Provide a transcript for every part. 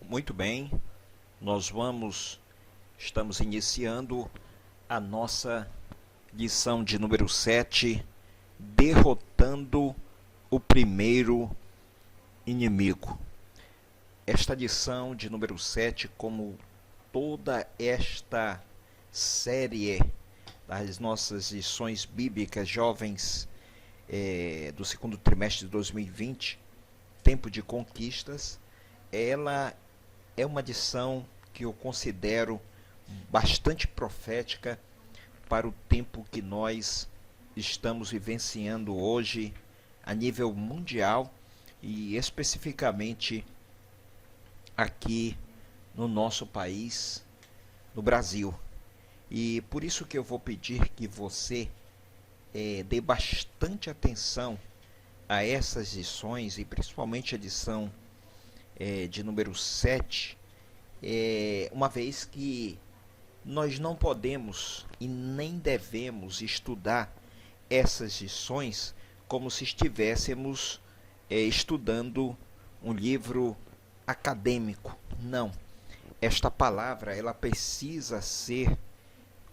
Muito bem, nós estamos iniciando a nossa lição de número 7, derrotando o primeiro inimigo. Esta lição de número 7, como toda esta série das nossas lições bíblicas jovens do segundo trimestre de 2020, Tempo de Conquistas, ela é uma lição que eu considero bastante profética para o tempo que nós estamos vivenciando hoje a nível mundial e especificamente aqui no nosso país, no Brasil. E por isso que eu vou pedir que você dê bastante atenção a essas lições, e principalmente a lição de número 7, uma vez que nós não podemos e nem devemos estudar essas lições como se estivéssemos estudando um livro acadêmico. Não. Esta palavra ela precisa ser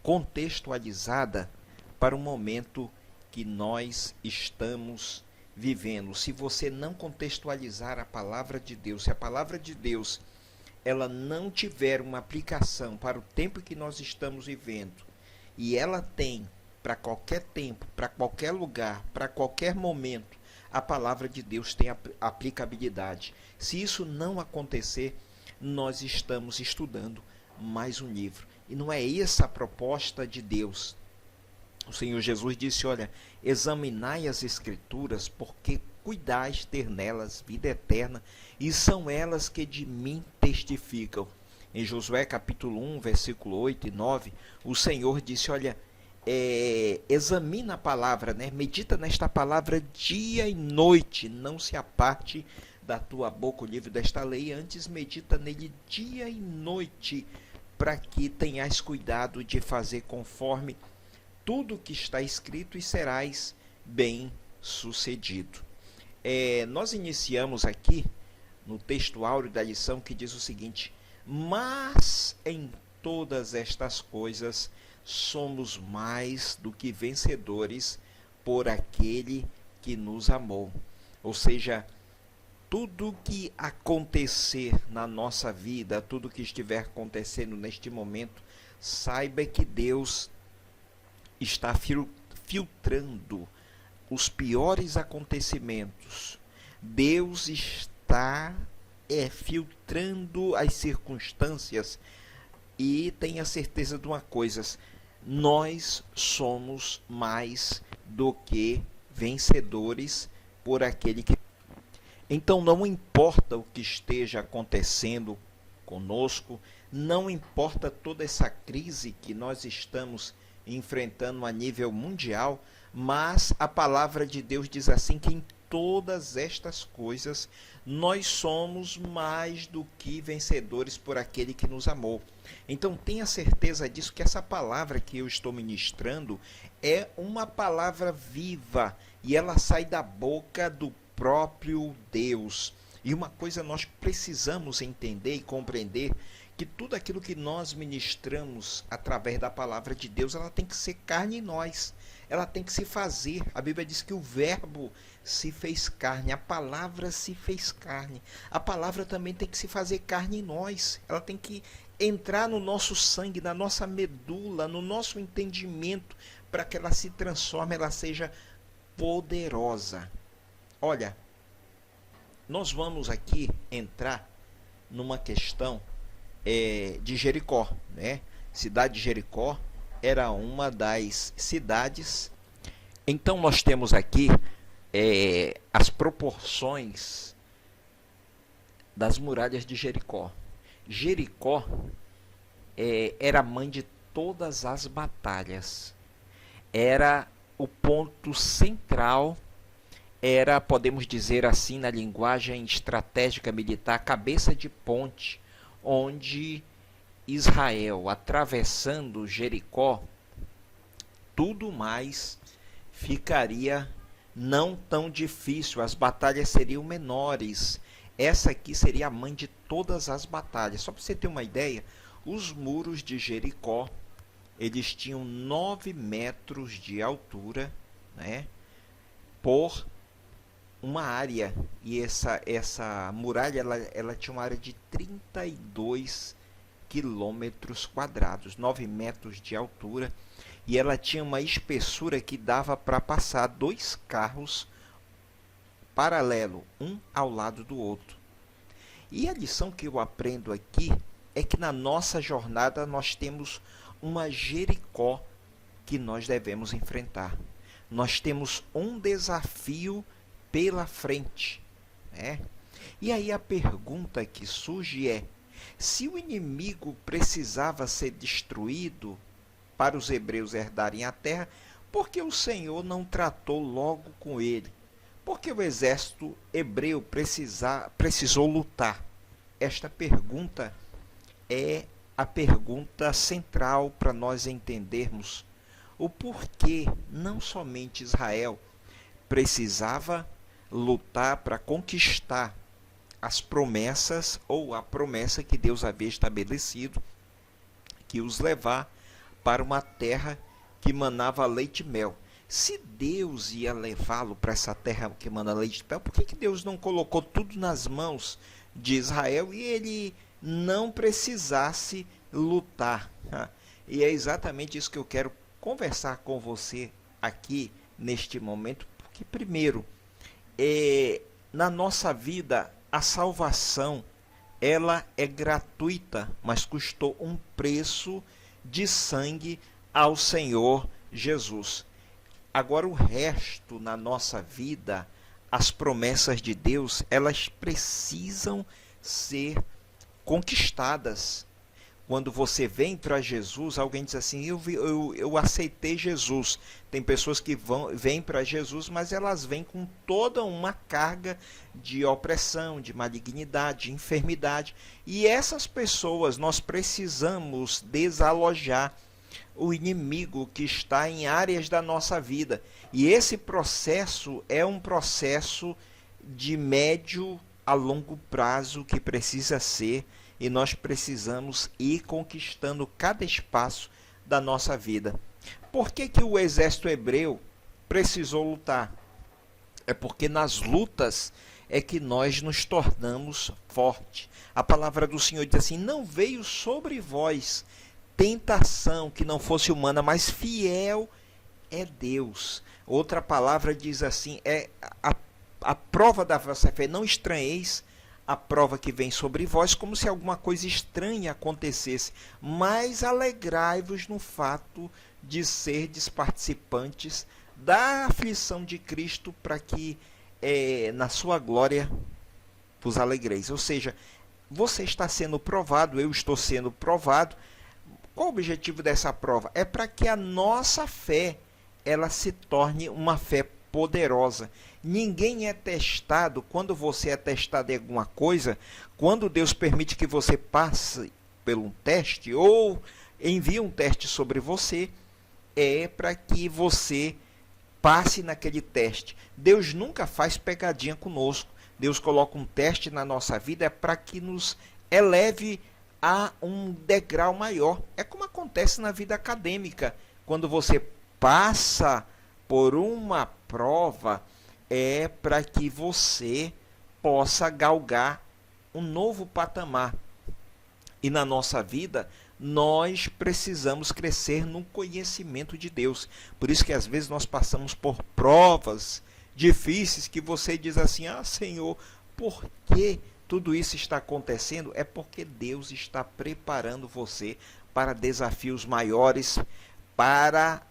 contextualizada para o momento que nós estamos vivendo. Se você não contextualizar a palavra de Deus, se a palavra de Deus ela não tiver uma aplicação para o tempo que nós estamos vivendo, e ela tem para qualquer tempo, para qualquer lugar, para qualquer momento, a palavra de Deus tem aplicabilidade. Se isso não acontecer, nós estamos estudando mais um livro. E não é essa a proposta de Deus. O Senhor Jesus disse, olha, examinai as Escrituras, porque cuidais ter nelas vida eterna, e são elas que de mim testificam. Em Josué capítulo 1, versículo 8 e 9, o Senhor disse, olha, examina a palavra, medita nesta palavra dia e noite, não se aparte da tua boca o livro desta lei, antes medita nele dia e noite, para que tenhas cuidado de fazer conforme tudo que está escrito e serás bem sucedido. Nós iniciamos aqui no texto áureo da lição que diz o seguinte: mas em todas estas coisas somos mais do que vencedores por aquele que nos amou. Ou seja, tudo que acontecer na nossa vida, tudo que estiver acontecendo neste momento, saiba que Deus está filtrando os piores acontecimentos. Deus está filtrando as circunstâncias, e tenha certeza de uma coisa: nós somos mais do que vencedores por aquele que... Então não importa o que esteja acontecendo conosco, não importa toda essa crise que nós estamos enfrentando a nível mundial, mas a palavra de Deus diz assim, que em todas estas coisas nós somos mais do que vencedores por aquele que nos amou. Então tenha certeza disso, que essa palavra que eu estou ministrando é uma palavra viva, e ela sai da boca do próprio Deus. E uma coisa nós precisamos entender e compreender, que tudo aquilo que nós ministramos através da palavra de Deus, ela tem que ser carne em nós, ela tem que se fazer. A Bíblia diz que o verbo se fez carne, a palavra se fez carne. A palavra também tem que se fazer carne em nós, ela tem que entrar no nosso sangue, na nossa medula, no nosso entendimento, para que ela se transforme, ela seja poderosa. Olha, nós vamos aqui entrar numa questão de Jericó, Cidade de Jericó era uma das cidades. Então nós temos aqui as proporções das muralhas de Jericó. Jericó era a mãe de todas as batalhas, era o ponto central, era, podemos dizer assim, na linguagem estratégica militar, cabeça de ponte, onde Israel, atravessando Jericó, tudo mais ficaria não tão difícil, as batalhas seriam menores, Essa aqui seria a mãe de todas as batalhas. Só para você ter uma ideia, os muros de Jericó, eles tinham 9 metros de altura, né, por uma área. E essa muralha, ela tinha uma área de 32 quilômetros quadrados, 9 metros de altura. E ela tinha uma espessura que dava para passar 2 carros paralelo, um ao lado do outro. E a lição que eu aprendo aqui é que na nossa jornada nós temos uma Jericó que nós devemos enfrentar. Nós temos um desafio pela frente, né? E aí a pergunta que surge é: se o inimigo precisava ser destruído para os hebreus herdarem a terra, por que o Senhor não tratou logo com ele? Por que o exército hebreu precisou lutar? Esta pergunta é a pergunta central para nós entendermos o porquê não somente Israel precisava lutar para conquistar as promessas ou a promessa que Deus havia estabelecido, que os levar para uma terra que manava leite e mel. Se Deus ia levá-lo para essa terra que manda leite e mel, por que Deus não colocou tudo nas mãos de Israel e ele não precisasse lutar? E é exatamente isso que eu quero conversar com você aqui neste momento, porque primeiro, na nossa vida, a salvação ela é gratuita, mas custou um preço de sangue ao Senhor Jesus. Agora o resto na nossa vida, as promessas de Deus, elas precisam ser conquistadas. Quando você vem para Jesus, alguém diz assim: eu aceitei Jesus. Tem pessoas que vêm para Jesus, mas elas vêm com toda uma carga de opressão, de malignidade, de enfermidade. E essas pessoas nós precisamos desalojar o inimigo que está em áreas da nossa vida. E esse processo é um processo de médio a longo prazo que precisa ser, e nós precisamos ir conquistando cada espaço da nossa vida. Por que o exército hebreu precisou lutar? É porque nas lutas é que nós nos tornamos fortes. A palavra do Senhor diz assim: não veio sobre vós tentação que não fosse humana, mas fiel é Deus. Outra palavra diz assim, a prova da vossa fé, não estranheis a prova que vem sobre vós, como se alguma coisa estranha acontecesse, mas alegrai-vos no fato de serdes participantes da aflição de Cristo, para que na sua glória vos alegreis. Ou seja, você está sendo provado, eu estou sendo provado. Qual o objetivo dessa prova? É para que a nossa fé ela se torne uma fé poderosa. Ninguém é testado. Quando você é testado em alguma coisa, quando Deus permite que você passe por um teste ou envia um teste sobre você, é para que você passe naquele teste. Deus nunca faz pegadinha conosco. Deus coloca um teste na nossa vida para que nos eleve a um degrau maior. É como acontece na vida acadêmica. Quando você passa por uma prova, é para que você possa galgar um novo patamar. E na nossa vida, nós precisamos crescer no conhecimento de Deus. Por isso que às vezes nós passamos por provas difíceis que você diz assim: ah, Senhor, por que tudo isso está acontecendo? É porque Deus está preparando você para desafios maiores, para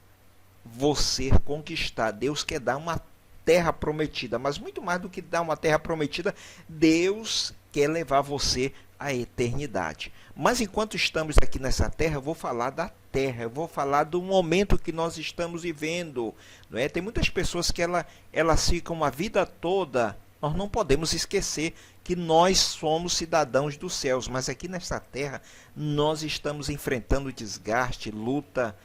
você conquistar. Deus quer dar uma terra prometida, mas muito mais do que dar uma terra prometida, Deus quer levar você à eternidade. Mas enquanto estamos aqui nessa terra, eu vou falar da terra, eu vou falar do momento que nós estamos vivendo, não é? Tem muitas pessoas que elas ficam a vida toda. Nós não podemos esquecer que nós somos cidadãos dos céus, mas aqui nessa terra nós estamos enfrentando desgaste, luta,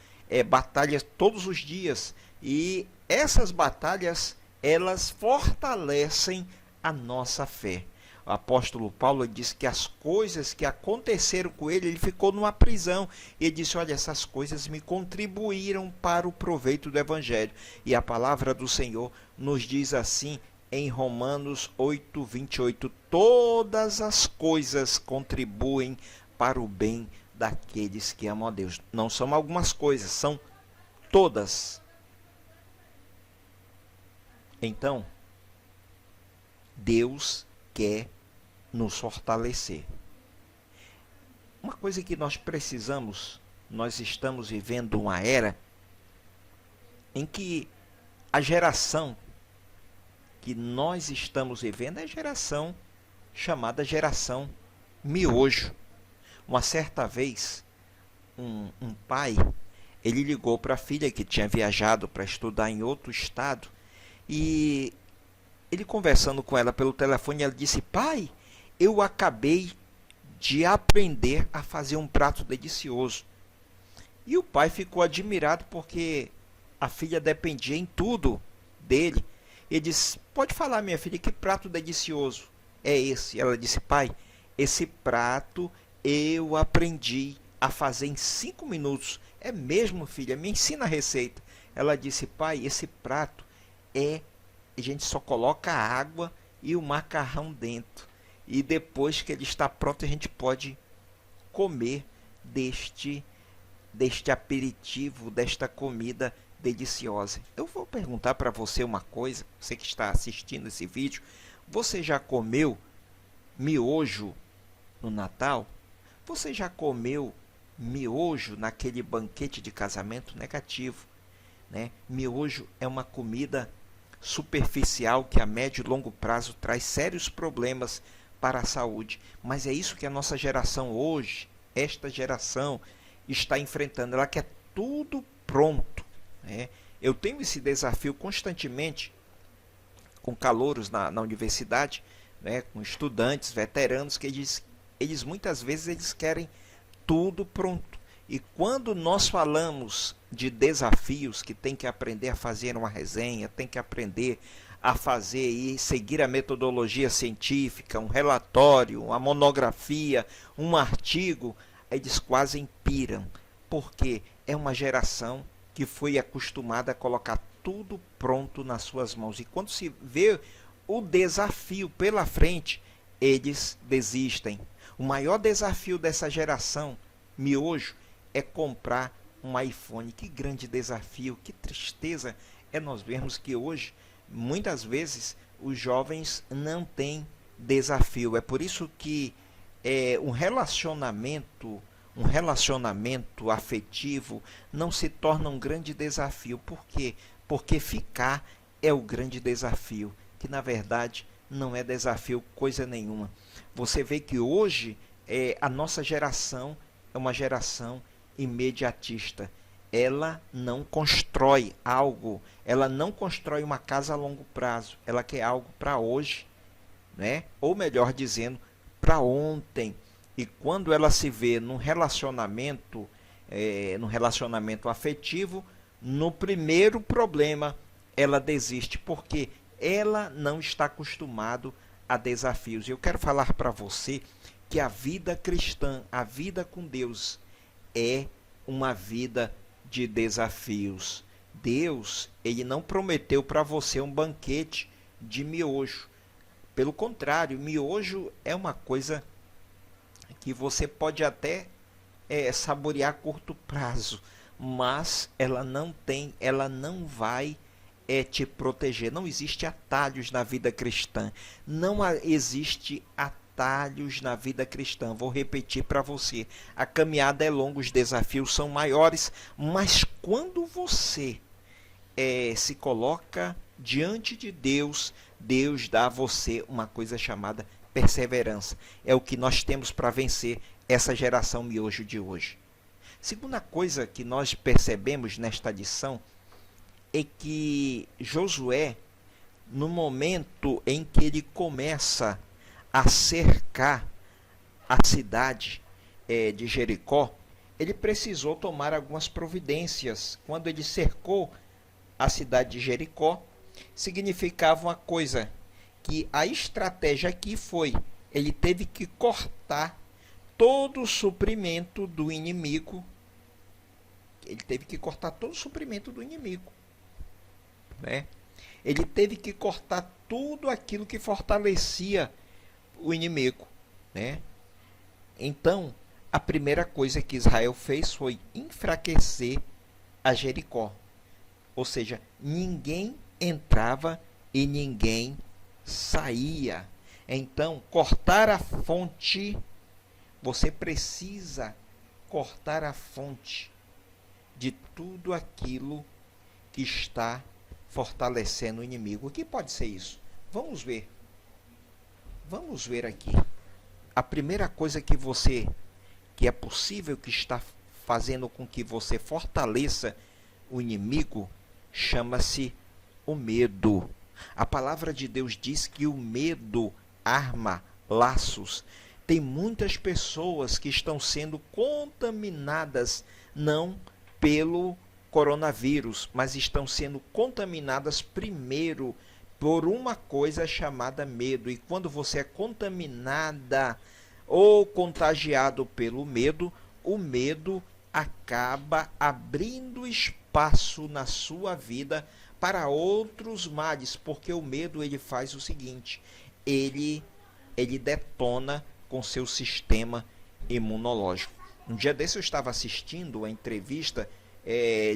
batalhas todos os dias, e essas batalhas elas fortalecem a nossa fé. O apóstolo Paulo disse que as coisas que aconteceram com ele, ele ficou numa prisão. E ele disse, olha, essas coisas me contribuíram para o proveito do Evangelho. E a palavra do Senhor nos diz assim em Romanos 8, 28. Todas as coisas contribuem para o bem daqueles que amam a Deus. Não são algumas coisas, são todas. Então, Deus quer nos fortalecer. Uma coisa que nós precisamos, nós estamos vivendo uma era em que a geração que nós estamos vivendo é a geração chamada geração miojo. Uma certa vez, um pai, ele ligou para a filha que tinha viajado para estudar em outro estado, e ele conversando com ela pelo telefone, ela disse, pai, eu acabei de aprender a fazer um prato delicioso. E o pai ficou admirado porque a filha dependia em tudo dele. Ele disse, pode falar, minha filha, que prato delicioso é esse? Ela disse, pai, esse prato eu aprendi a fazer em 5 minutos. É mesmo, filha? Me ensina a receita. Ela disse, pai, esse prato a gente só coloca a água e o macarrão dentro. E depois que ele está pronto, a gente pode comer deste aperitivo, desta comida deliciosa. Eu vou perguntar para você uma coisa, você que está assistindo esse vídeo, você já comeu miojo no Natal? Você já comeu miojo naquele banquete de casamento? Negativo, né? Miojo é uma comida superficial que a médio e longo prazo traz sérios problemas para a saúde. Mas é isso que a nossa geração hoje, esta geração, está enfrentando. Ela quer tudo pronto, né? Eu tenho esse desafio constantemente com calouros na universidade, né? Com estudantes, veteranos, que eles muitas vezes eles querem tudo pronto. E quando nós falamos de desafios, que tem que aprender a fazer uma resenha, tem que aprender a fazer e seguir a metodologia científica, um relatório, uma monografia, um artigo, eles quase piram, porque é uma geração que foi acostumada a colocar tudo pronto nas suas mãos. E quando se vê o desafio pela frente, eles desistem. O maior desafio dessa geração miojo é comprar um iPhone. Que grande desafio, que tristeza é nós vermos que hoje, muitas vezes, os jovens não têm desafio. É por isso que um relacionamento afetivo não se torna um grande desafio. Por quê? Porque ficar é o grande desafio, que na verdade não é desafio coisa nenhuma. Você vê que hoje a nossa geração é uma geração imediatista. Ela não constrói algo, ela não constrói uma casa a longo prazo, ela quer algo para hoje, né? Ou melhor dizendo, para ontem. E quando ela se vê num relacionamento afetivo, no primeiro problema ela desiste, porque ela não está acostumada a desafios. E eu quero falar para você que a vida cristã, a vida com Deus, é uma vida de desafios. Deus, ele não prometeu para você um banquete de miojo. Pelo contrário, miojo é uma coisa que você pode até saborear a curto prazo, mas ela não vai te proteger. Não existe atalhos na vida cristã. Não existe atalhos na vida cristã. Vou repetir para você. A caminhada é longa, os desafios são maiores, mas quando você se coloca diante de Deus, Deus dá a você uma coisa chamada perseverança. É o que nós temos para vencer essa geração miojo de hoje. Segunda coisa que nós percebemos nesta lição é que Josué, no momento em que ele começa a cercar a cidade de Jericó, ele precisou tomar algumas providências. Quando ele cercou a cidade de Jericó, significava uma coisa, que a estratégia aqui foi ele teve que cortar todo o suprimento do inimigo. Ele teve que cortar todo o suprimento do inimigo, né? Ele teve que cortar tudo aquilo que fortalecia o inimigo, né? Então, a primeira coisa que Israel fez foi enfraquecer a Jericó. Ou seja, ninguém entrava e ninguém saía. Então, cortar a fonte, você precisa cortar a fonte de tudo aquilo que está fortalecendo o inimigo. O que pode ser isso? Vamos ver. Vamos ver aqui. A primeira coisa que é possível que está fazendo com que você fortaleça o inimigo, chama-se o medo. A palavra de Deus diz que o medo arma laços. Tem muitas pessoas que estão sendo contaminadas, não pelo coronavírus, mas estão sendo contaminadas primeiro por uma coisa chamada medo. E quando você é contaminada ou contagiado pelo medo, o medo acaba abrindo espaço na sua vida para outros males, porque o medo ele faz o seguinte, ele detona com seu sistema imunológico. Um dia desse eu estava assistindo a entrevista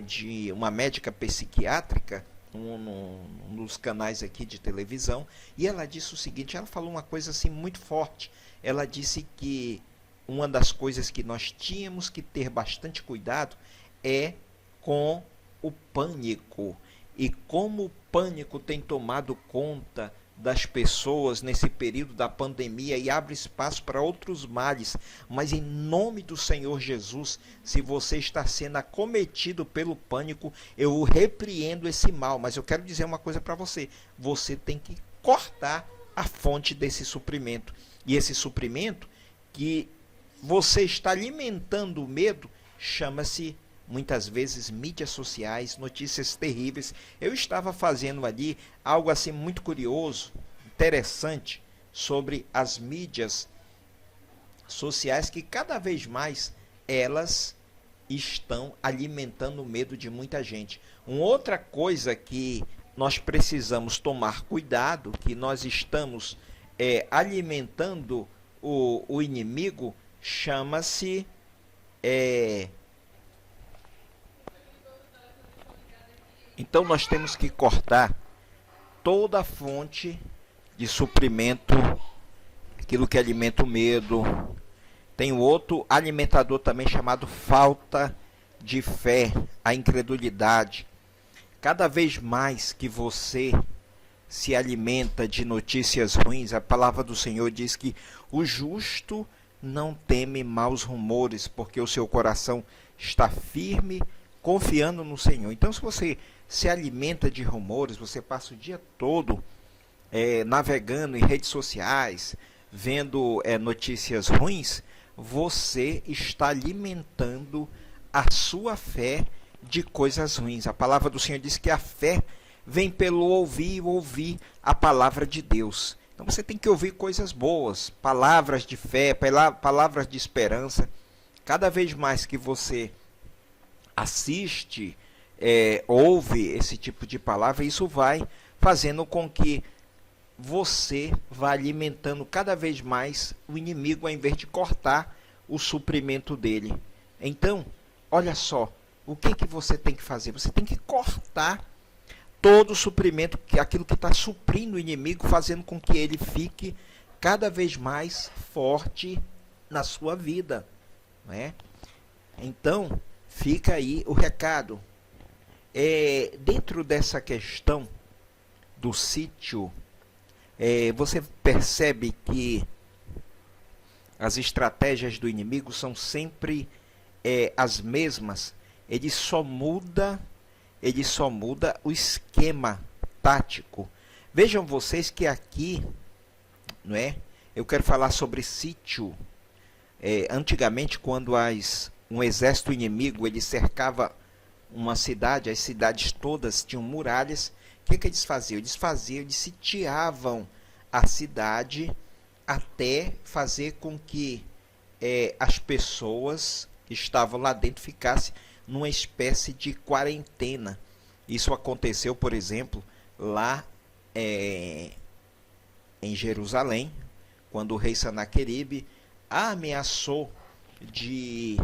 de uma médica psiquiátrica, um dos canais aqui de televisão, e ela disse o seguinte, ela falou uma coisa assim muito forte. Ela disse que uma das coisas que nós tínhamos que ter bastante cuidado é com o pânico. E como o pânico tem tomado conta das pessoas nesse período da pandemia e abre espaço para outros males. Mas em nome do Senhor Jesus, se você está sendo acometido pelo pânico, eu repreendo esse mal. Mas eu quero dizer uma coisa para você. Você tem que cortar a fonte desse suprimento. E esse suprimento que você está alimentando o medo, chama-se muitas vezes mídias sociais, notícias terríveis. Eu estava fazendo ali algo assim muito curioso, interessante, sobre as mídias sociais, que cada vez mais elas estão alimentando o medo de muita gente. Uma outra coisa que nós precisamos tomar cuidado, que nós estamos alimentando o inimigo, chama-se então nós temos que cortar toda a fonte de suprimento, aquilo que alimenta o medo. Tem outro alimentador também chamado falta de fé, a incredulidade. Cada vez mais que você se alimenta de notícias ruins, a palavra do Senhor diz que o justo não teme maus rumores, porque o seu coração está firme, confiando no Senhor. Então, se você se alimenta de rumores, você passa o dia todo navegando em redes sociais, vendo notícias ruins, você está alimentando a sua fé de coisas ruins. A palavra do Senhor diz que a fé vem pelo ouvir a palavra de Deus. Então você tem que ouvir coisas boas, palavras de fé, palavras de esperança. Cada vez mais que você assiste, ouve esse tipo de palavra, isso vai fazendo com que você vá alimentando cada vez mais o inimigo, ao invés de cortar o suprimento dele. Então, olha só, o que você tem que fazer? Você tem que cortar todo o suprimento, aquilo que está suprindo o inimigo, fazendo com que ele fique cada vez mais forte na sua vida, não é? Então, fica aí o recado. Dentro dessa questão do sítio, você percebe que as estratégias do inimigo são sempre as mesmas. Ele só muda o esquema tático. Vejam vocês que aqui, não é? Eu quero falar sobre sítio. Antigamente, quando um exército inimigo ele cercava uma cidade, as cidades todas tinham muralhas. O que eles faziam? Eles sitiavam a cidade até fazer com que as pessoas que estavam lá dentro ficassem numa espécie de quarentena. Isso aconteceu, por exemplo, lá em Jerusalém, quando o rei Senaqueribe ameaçou de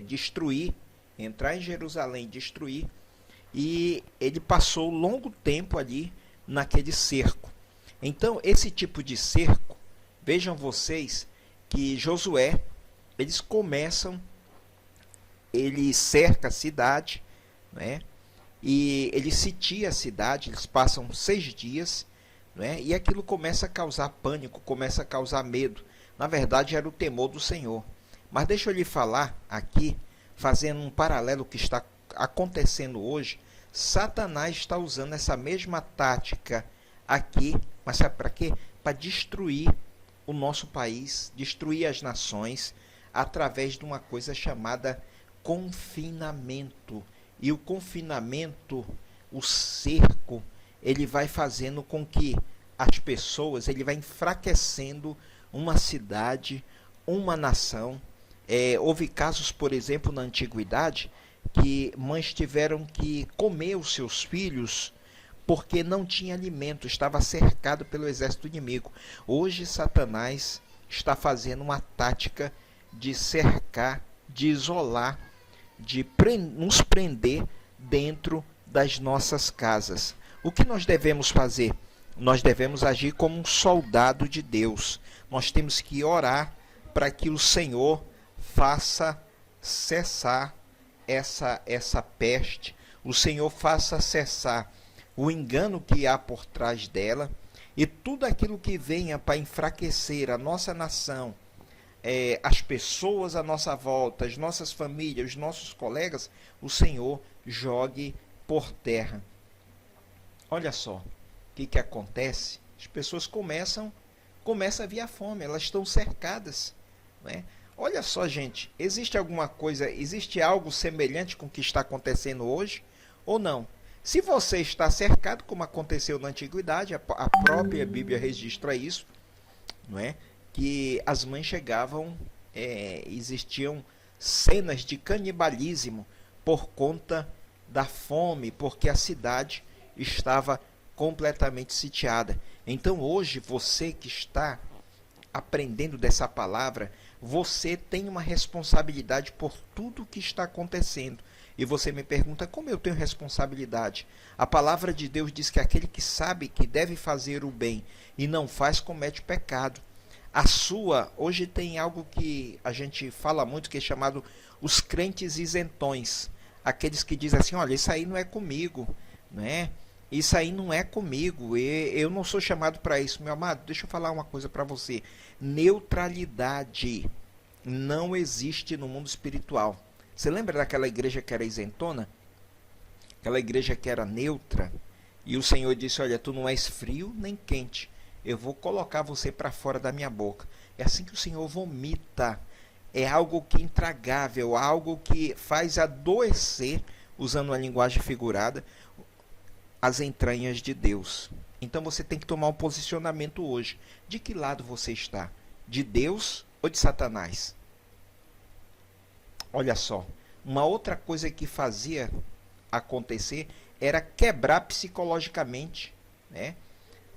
destruir, entrar em Jerusalém, destruir, e ele passou longo tempo ali naquele cerco. Então, esse tipo de cerco, vejam vocês que Josué, ele cerca a cidade, né? E ele sitia a cidade, eles passam 6 dias, né? E aquilo começa a causar pânico, começa a causar medo. Na verdade, era o temor do Senhor. Mas deixa eu lhe falar aqui, fazendo um paralelo que está acontecendo hoje, Satanás está usando essa mesma tática aqui, mas sabe para quê? Para destruir o nosso país, destruir as nações, através de uma coisa chamada confinamento. E o confinamento, o cerco, ele vai fazendo com que as pessoas, ele vai enfraquecendo uma cidade, uma nação. Houve casos, por exemplo, na antiguidade, que mães tiveram que comer os seus filhos porque não tinha alimento, estava cercado pelo exército inimigo. Hoje Satanás está fazendo uma tática de cercar, de isolar, de nos prender dentro das nossas casas. O que nós devemos fazer? Nós devemos agir como um soldado de Deus. Nós temos que orar para que o Senhor faça cessar essa peste, o Senhor faça cessar o engano que há por trás dela, e tudo aquilo que venha para enfraquecer a nossa nação, as pessoas à nossa volta, as nossas famílias, os nossos colegas, o Senhor jogue por terra. Olha só, o que acontece? As pessoas começam a vir a fome, elas estão cercadas, né? Olha só, gente, existe algo semelhante com o que está acontecendo hoje ou não? Se você está cercado, como aconteceu na antiguidade, a própria Bíblia registra isso, não é? Que as mães chegavam, existiam cenas de canibalismo por conta da fome, porque a cidade estava completamente sitiada. Então hoje, você que está aprendendo dessa palavra, você tem uma responsabilidade por tudo que está acontecendo. E você me pergunta, como eu tenho responsabilidade? A palavra de Deus diz que aquele que sabe que deve fazer o bem e não faz, comete pecado. Hoje tem algo que a gente fala muito, que é chamado os crentes isentões. Aqueles que dizem assim, olha, isso aí não é comigo, né? Isso aí não é comigo, eu não sou chamado para isso. Meu amado, deixa eu falar uma coisa para você. Neutralidade não existe no mundo espiritual. Você lembra daquela igreja que era isentona? Aquela igreja que era neutra? E o Senhor disse, olha, tu não és frio nem quente. Eu vou colocar você para fora da minha boca. É assim que o Senhor vomita. É algo que é intragável, algo que faz adoecer, usando uma linguagem figurada, as entranhas de Deus. Então você tem que tomar um posicionamento hoje. De que lado você está? De Deus ou de Satanás? Olha só, uma outra coisa que fazia acontecer era quebrar psicologicamente, né,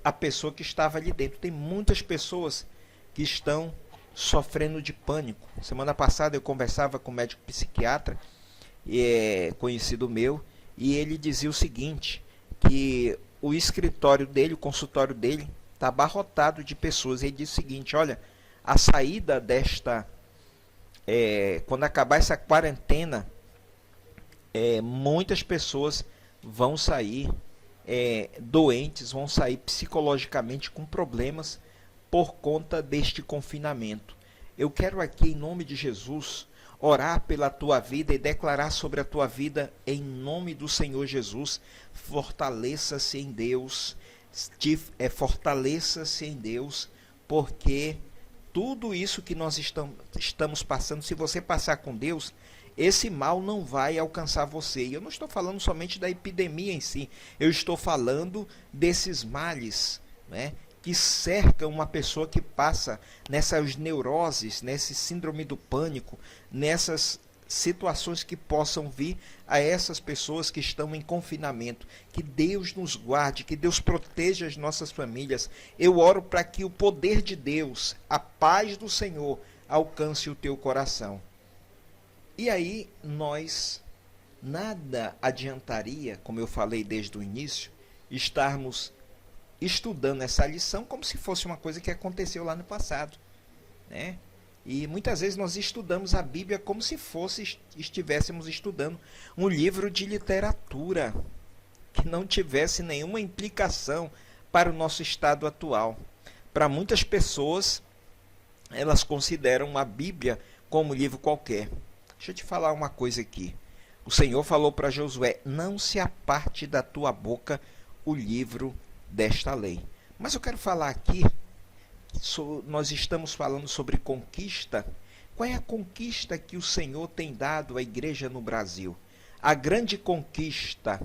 a pessoa que estava ali dentro. Tem muitas pessoas que estão sofrendo de pânico. Semana passada eu conversava com um médico psiquiatra, conhecido meu, e ele dizia o seguinte, que o escritório dele, o consultório dele, está abarrotado de pessoas. Ele disse o seguinte, olha, a saída quando acabar essa quarentena, muitas pessoas vão sair doentes, vão sair psicologicamente com problemas por conta deste confinamento. Eu quero aqui, em nome de Jesus, orar pela tua vida e declarar sobre a tua vida, em nome do Senhor Jesus. Fortaleça-se em Deus, fortaleça-se em Deus, porque tudo isso que nós estamos passando, se você passar com Deus, esse mal não vai alcançar você. E eu não estou falando somente da epidemia em si, eu estou falando desses males, né, que cercam uma pessoa que passa nessas neuroses, nesse síndrome do pânico, nessas situações que possam vir a essas pessoas que estão em confinamento. Que Deus nos guarde, que Deus proteja as nossas famílias. Eu oro para que o poder de Deus, a paz do Senhor, alcance o teu coração. E aí nada adiantaria, como eu falei desde o início, estarmos estudando essa lição como se fosse uma coisa que aconteceu lá no passado, né? E muitas vezes nós estudamos a Bíblia como se estivéssemos estudando um livro de literatura que não tivesse nenhuma implicação para o nosso estado atual. Para muitas pessoas, elas consideram a Bíblia como um livro qualquer. Deixa eu te falar uma coisa aqui. O Senhor falou para Josué: não se aparte da tua boca o livro desta lei. Mas eu quero falar aqui, nós estamos falando sobre conquista. Qual é a conquista que o Senhor tem dado à igreja no Brasil? A grande conquista.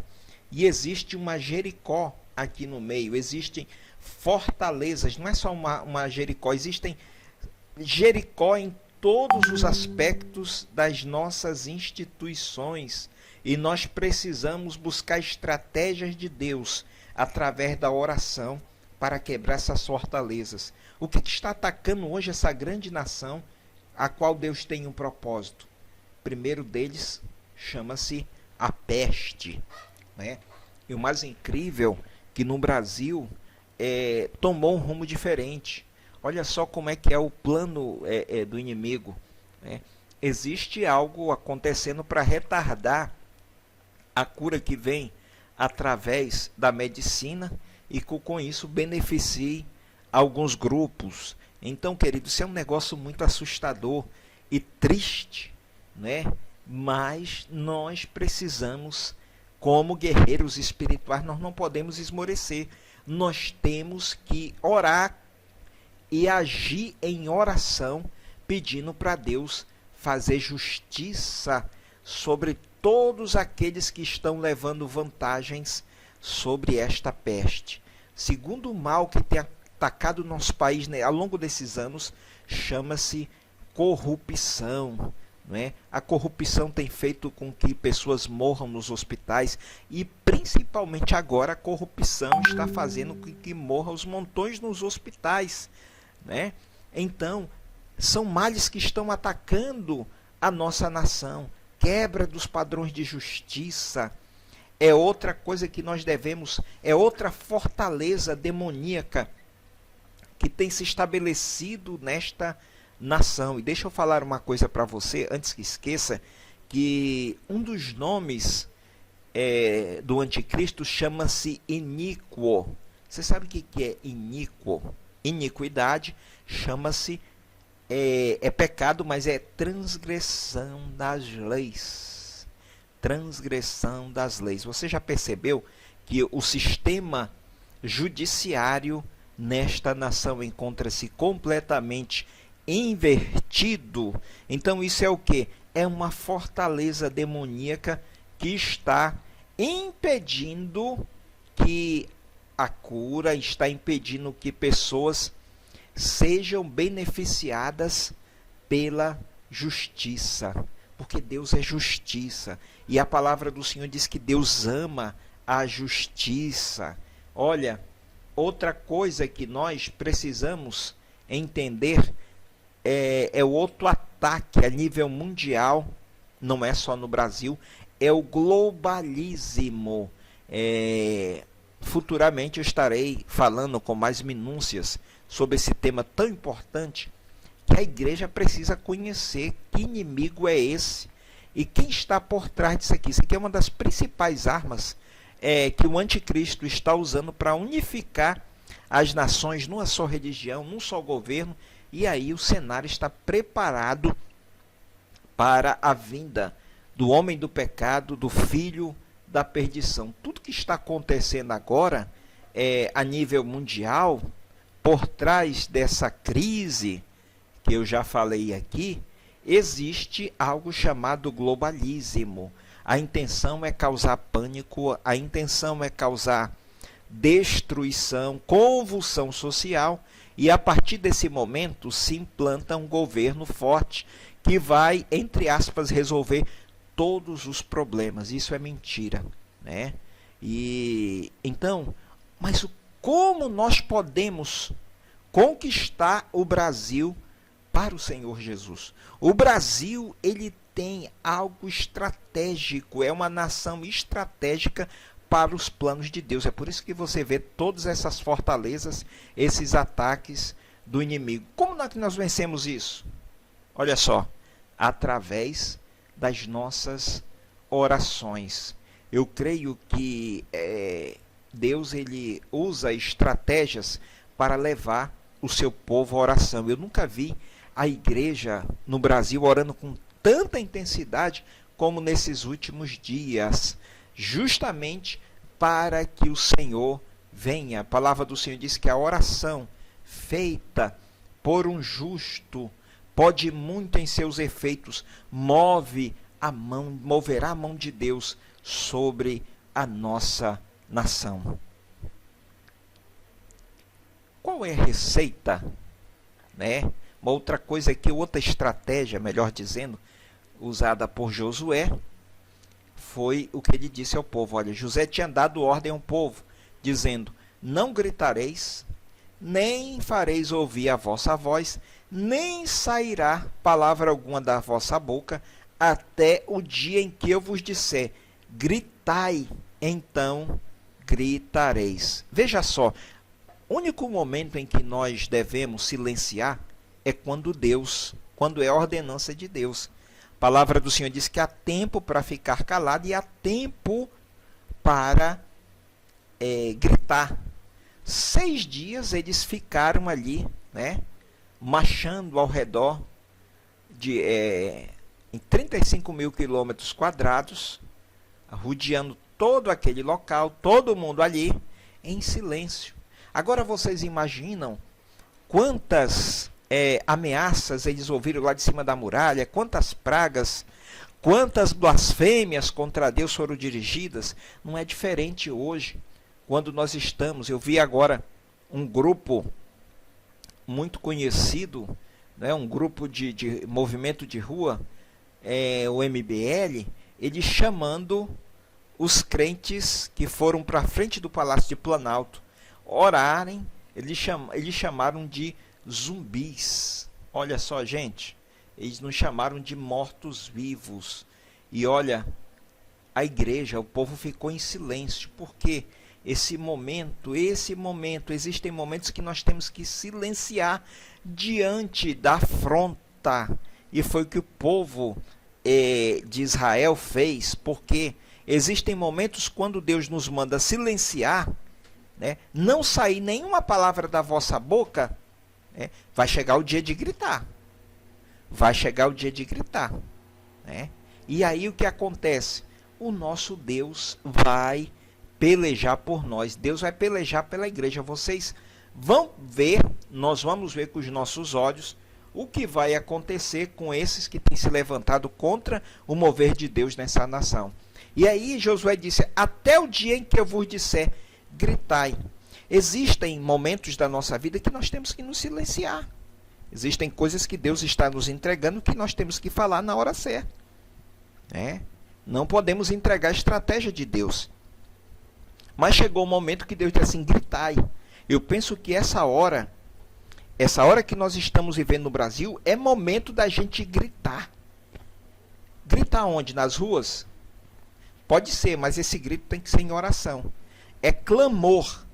E existe uma Jericó aqui no meio, existem fortalezas, não é só uma Jericó, existem Jericó em todos os aspectos das nossas instituições. E nós precisamos buscar estratégias de Deus através da oração para quebrar essas fortalezas. O que está atacando hoje essa grande nação, a qual Deus tem um propósito? O primeiro deles chama-se a peste, né? E o mais incrível que no Brasil tomou um rumo diferente. Olha só como é que é o plano do inimigo, né? Existe algo acontecendo para retardar a cura que vem através da medicina e com isso beneficie alguns grupos. Então, querido, isso é um negócio muito assustador e triste, né? Mas nós precisamos, como guerreiros espirituais, nós não podemos esmorecer. Nós temos que orar e agir em oração, pedindo para Deus fazer justiça sobre todos aqueles que estão levando vantagens sobre esta peste. Segundo mal que tem atacado o nosso país, né, ao longo desses anos, chama-se corrupção, né? A corrupção tem feito com que pessoas morram nos hospitais e principalmente agora a corrupção está fazendo com que morram os montões nos hospitais, né? Então, são males que estão atacando a nossa nação. Quebra dos padrões de justiça é outra coisa que nós devemos, é outra fortaleza demoníaca que tem se estabelecido nesta nação. E deixa eu falar uma coisa para você, antes que esqueça, que um dos nomes do anticristo chama-se iníquo. Você sabe o que é iníquo? Iniquidade chama-se, é pecado, mas é transgressão das leis. Transgressão das leis. Você já percebeu que o sistema judiciário nesta nação encontra-se completamente invertido? Então isso é o quê? É uma fortaleza demoníaca que está impedindo que a cura, está impedindo que pessoas sejam beneficiadas pela justiça, porque Deus é justiça, e a palavra do Senhor diz que Deus ama a justiça. Olha, outra coisa que nós precisamos entender é o outro ataque a nível mundial, não é só no Brasil, é o globalismo. Futuramente eu estarei falando com mais minúcias sobre esse tema tão importante, que a igreja precisa conhecer que inimigo é esse e quem está por trás disso aqui. Isso aqui é uma das principais armas que o anticristo está usando para unificar as nações numa só religião, num só governo, e aí o cenário está preparado para a vinda do homem do pecado, do filho da perdição. Tudo que está acontecendo agora a nível mundial, por trás dessa crise que eu já falei aqui, existe algo chamado globalismo. A intenção é causar pânico, a intenção é causar destruição, convulsão social, e a partir desse momento se implanta um governo forte que vai, entre aspas, resolver todos os problemas. Isso é mentira, né? E então, mas como nós podemos conquistar o Brasil para o Senhor Jesus? O Brasil, ele tem algo estratégico, é uma nação estratégica para os planos de Deus. É por isso que você vê todas essas fortalezas, esses ataques do inimigo. Como é que nós vencemos isso? Olha só, através das nossas orações. Eu creio que Deus, ele usa estratégias para levar o seu povo à oração. Eu nunca vi a igreja no Brasil orando com tanta intensidade como nesses últimos dias, justamente para que o Senhor venha. A palavra do Senhor diz que a oração feita por um justo pode muito em seus efeitos, moverá a mão de Deus sobre a nossa nação. Qual é a receita, né? Uma outra coisa aqui, outra estratégia, melhor dizendo, usada por Josué, foi o que ele disse ao povo. Olha, José tinha dado ordem ao povo, dizendo: não gritareis, nem fareis ouvir a vossa voz, nem sairá palavra alguma da vossa boca, até o dia em que eu vos disser: gritai, então gritareis. Veja só, o único momento em que nós devemos silenciar é quando é a ordenança de Deus. A palavra do Senhor diz que há tempo para ficar calado e há tempo para gritar. 6 dias eles ficaram ali, né, marchando ao redor em 35 mil quilômetros quadrados, rodeando todo aquele local, todo mundo ali, em silêncio. Agora vocês imaginam quantas ameaças eles ouviram lá de cima da muralha, quantas pragas, quantas blasfêmias contra Deus foram dirigidas. Não é diferente hoje, quando nós estamos. Eu vi agora um grupo muito conhecido, né, um grupo de movimento de rua, o MBL, ele chamando os crentes que foram para a frente do Palácio de Planalto orarem. Eles chamaram de zumbis. Olha só, gente, eles nos chamaram de mortos-vivos. E olha, a igreja, o povo ficou em silêncio, porque existem momentos que nós temos que silenciar diante da afronta. E foi o que o povo de Israel fez, porque existem momentos quando Deus nos manda silenciar, né, não sair nenhuma palavra da vossa boca, vai chegar o dia de gritar. Vai chegar o dia de gritar, né? E aí o que acontece? O nosso Deus vai pelejar por nós. Deus vai pelejar pela igreja. Vocês vão ver, nós vamos ver com os nossos olhos o que vai acontecer com esses que têm se levantado contra o mover de Deus nessa nação. E aí Josué disse: até o dia em que eu vos disser, gritai. Existem momentos da nossa vida que nós temos que nos silenciar. Existem coisas que Deus está nos entregando que nós temos que falar na hora certa, né? Não podemos entregar a estratégia de Deus. Mas chegou o momento que Deus disse assim: gritai. Eu penso que essa hora que nós estamos vivendo no Brasil, é momento da gente gritar. Gritar onde? Nas ruas? Pode ser, mas esse grito tem que ser em oração. É clamor.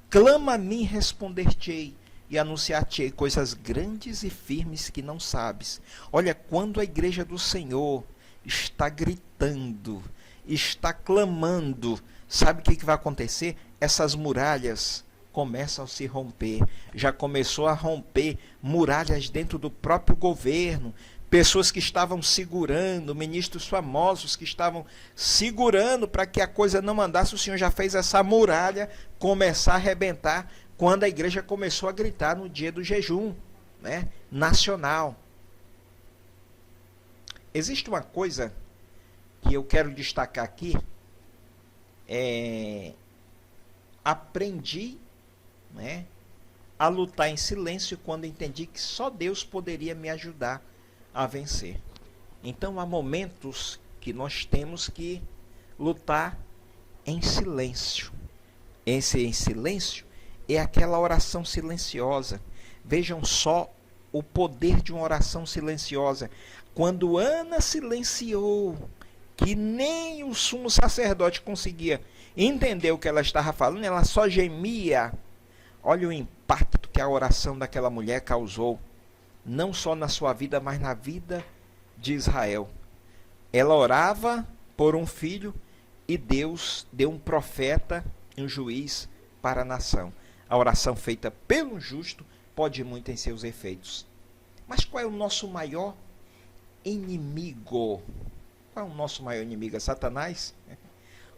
Clama a mim, responder-te-ei, e anunciar-te-ei coisas grandes e firmes que não sabes. Olha, quando a igreja do Senhor está gritando, está clamando, sabe o que vai acontecer? Essas muralhas começam a se romper. Já começou a romper muralhas dentro do próprio governo. Pessoas que estavam segurando, ministros famosos que estavam segurando para que a coisa não andasse. O Senhor já fez essa muralha começar a arrebentar quando a igreja começou a gritar no dia do jejum, né, nacional. Existe uma coisa que eu quero destacar aqui. aprendi, né, a lutar em silêncio quando entendi que só Deus poderia me ajudar a vencer. Então há momentos que nós temos que lutar em silêncio. Esse em silêncio é aquela oração silenciosa. Vejam só o poder de uma oração silenciosa. Quando Ana silenciou, que nem o sumo sacerdote conseguia entender o que ela estava falando, ela só gemia. Olha o impacto que a oração daquela mulher causou, não só na sua vida, mas na vida de Israel. Ela orava por um filho e Deus deu um profeta, um juiz para a nação. A oração feita pelo justo pode muito em seus efeitos. Mas qual é o nosso maior inimigo? Qual é o nosso maior inimigo? É Satanás?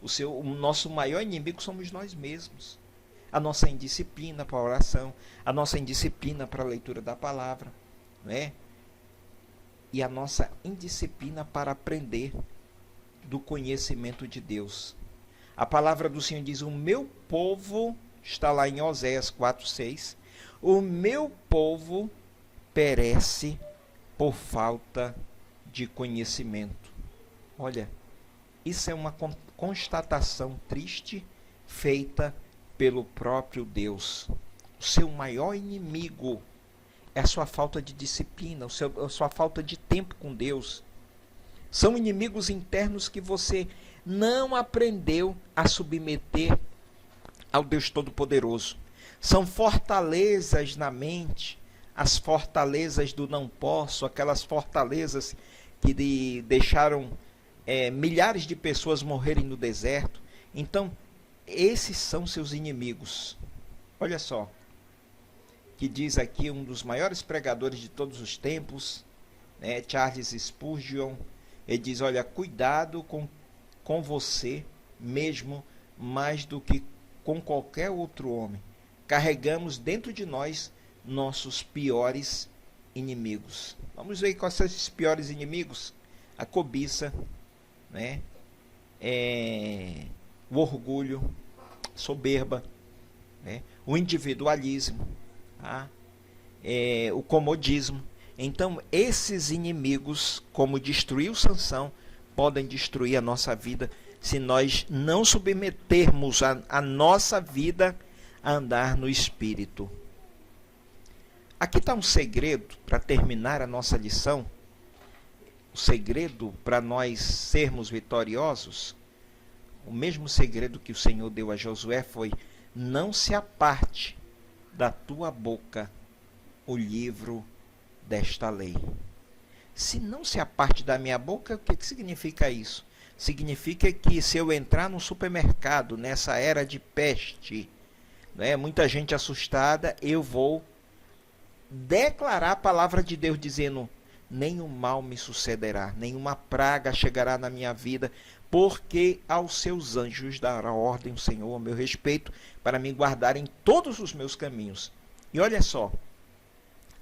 O nosso maior inimigo somos nós mesmos. A nossa indisciplina para a oração, a nossa indisciplina para a leitura da palavra, né? E a nossa indisciplina para aprender do conhecimento de Deus. A palavra do Senhor diz: o meu povo, está lá em Oséias 4:6, o meu povo perece por falta de conhecimento. Olha, isso é uma constatação triste feita pelo próprio Deus. O seu maior inimigo é a sua falta de disciplina, a sua falta de tempo com Deus. São inimigos internos que você não aprendeu a submeter ao Deus Todo-Poderoso. São fortalezas na mente, as fortalezas do não posso, aquelas fortalezas que deixaram milhares de pessoas morrerem no deserto. Então, esses são seus inimigos. Olha só, que diz aqui um dos maiores pregadores de todos os tempos, né, Charles Spurgeon. Ele diz: olha, cuidado com você mesmo mais do que com qualquer outro homem. Carregamos dentro de nós nossos piores inimigos. Vamos ver quais são esses piores inimigos. A cobiça, né? O orgulho, soberba, né? O individualismo, tá? O comodismo. Então, esses inimigos, como destruiu Sansão, podem destruir a nossa vida se nós não submetermos a nossa vida a andar no Espírito. Aqui está um segredo para terminar a nossa lição. O segredo para nós sermos vitoriosos. O mesmo segredo que o Senhor deu a Josué foi: não se aparte da tua boca o livro desta lei. Se não se aparte da minha boca, o que significa isso? Significa que se eu entrar no supermercado nessa era de peste, né, muita gente assustada, eu vou declarar a palavra de Deus dizendo: nenhum mal me sucederá, nenhuma praga chegará na minha vida, porque aos seus anjos dará ordem o Senhor a meu respeito, para me guardar em todos os meus caminhos. E olha só,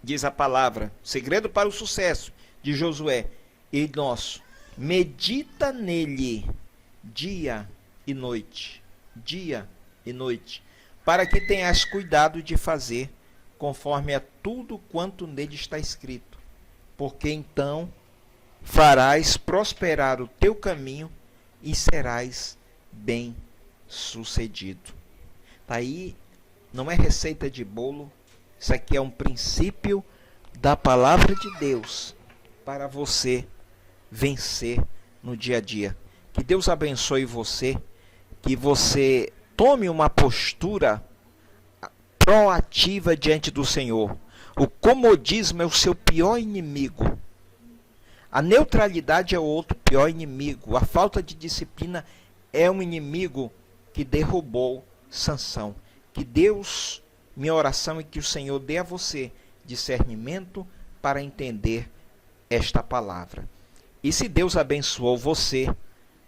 diz a palavra, segredo para o sucesso de Josué e nosso: medita nele dia e noite, para que tenhas cuidado de fazer conforme a tudo quanto nele está escrito, porque então farás prosperar o teu caminho e serás bem sucedido. Tá aí, não é receita de bolo, isso aqui é um princípio da palavra de Deus para você vencer no dia a dia. Que Deus abençoe você, que você tome uma postura proativa diante do Senhor. O comodismo é o seu pior inimigo. A neutralidade é o outro pior inimigo. A falta de disciplina é um inimigo que derrubou Sansão. Que Deus, minha oração é que o Senhor dê a você discernimento para entender esta palavra. E se Deus abençoou você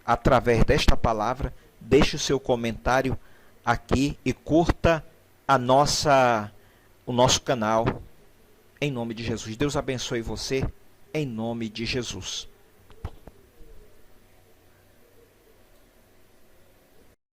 através desta palavra, deixe o seu comentário aqui e curta o nosso canal, em nome de Jesus. Deus abençoe você, em nome de Jesus.